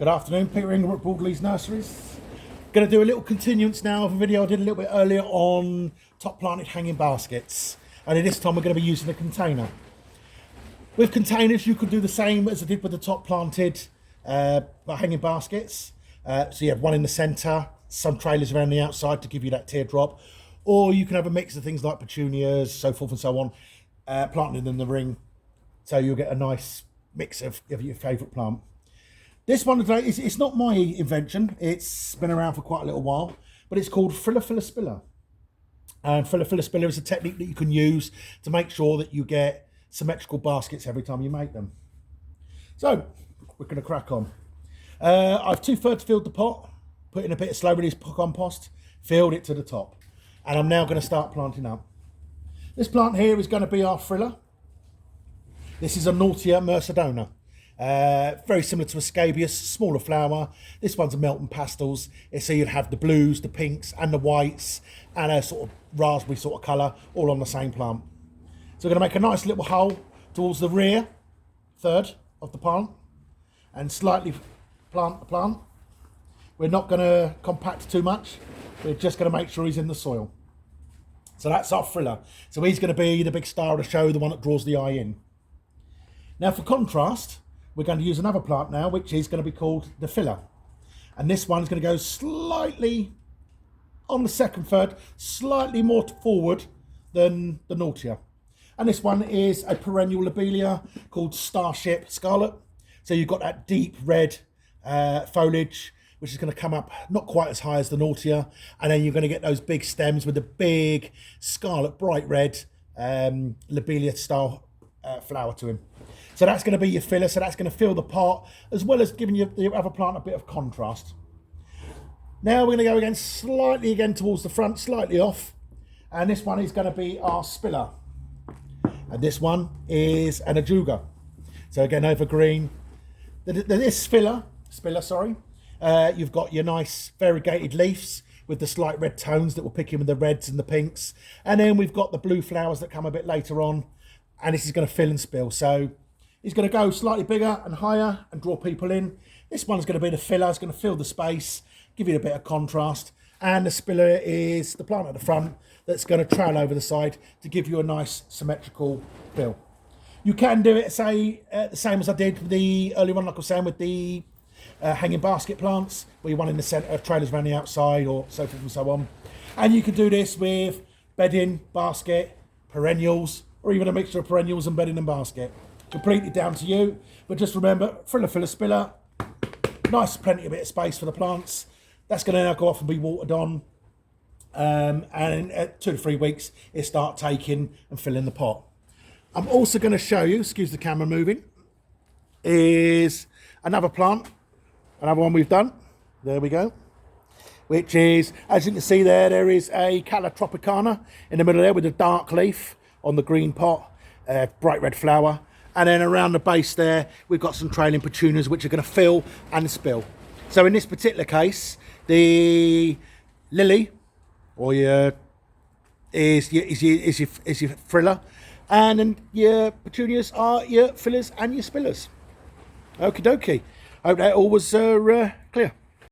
Good afternoon, Peter Ingram at Broadleys Nurseries. Going to do a little continuance now of a video I did a little bit earlier on top planted hanging baskets. Only this time we're going to be using a container. With containers you could do the same as I did with the top planted hanging baskets. So you have one in the centre, some trailers around the outside to give you that teardrop. Or you can have a mix of things like petunias, so forth and so on, planted in the ring. So you'll get a nice mix of your favourite plant. This one today, it's not my invention. It's been around for quite a little while, but it's called Frilla Filler Spiller. And Frilla Filler Spiller is a technique that you can use to make sure that you get symmetrical baskets every time you make them. So we're going to crack on. I've 2/3 filled the pot, put in a bit of slow release compost, filled it to the top. And I'm now going to start planting up. This plant here is going to be our frilla. This is a Nautia Mercedona. Very similar to a scabious, smaller flower. This one's a Melton Pastels. So you'd have the blues, the pinks and the whites and a sort of raspberry sort of colour all on the same plant. So we're going to make a nice little hole towards the rear third of the plant and slightly plant the plant. We're not going to compact too much. We're just going to make sure he's in the soil. So that's our frilla. So he's going to be the big star of the show, the one that draws the eye in. Now for contrast, we're going to use another plant now, which is going to be called the filler. And this one's going to go slightly on the second third, slightly more forward than the Nautia. And this one is a perennial lobelia called Starship Scarlet. So you've got that deep red foliage, which is going to come up not quite as high as the Nautia. And then you're going to get those big stems with the big scarlet, bright red lobelia style flower to him. So that's going to be your filler, so that's going to fill the pot, as well as giving your other plant a bit of contrast. Now we're going to go again slightly towards the front, slightly off. And this one is going to be our spiller. And this one is an ajuga. So again, over green. This spiller, you've got your nice variegated leaves with the slight red tones that will pick in with the reds and the pinks. And then we've got the blue flowers that come a bit later on. And this is going to fill and spill. So he's going to go slightly bigger and higher and draw people in. This one's going to be the filler. It's going to fill the space, give you a bit of contrast. And the spiller is the plant at the front that's going to trail over the side to give you a nice symmetrical fill. You can do it, say, the same as I did with the early one, like I was saying, with the hanging basket plants, where you want in the centre, trailers around the outside, or so forth and so on. And you can do this with bedding, basket, perennials, or even a mixture of perennials and bedding and basket. Completely down to you. But just remember, Frilla Filler Spiller, nice, plenty of bit of space for the plants. That's going to now go off and be watered on. And in 2 to 3 weeks, it'll start taking and filling the pot. I'm also going to show you, excuse the camera moving, is another plant, another one we've done. There we go. Which is, as you can see there is a Calla Tropicana in the middle there with a dark leaf on the green pot, bright red flower. And then around the base there, we've got some trailing petunias which are going to fill and spill. So in this particular case, the lily, or is your frilla, and then your petunias are your fillers and your spillers. Okie dokie. Hope that all was clear.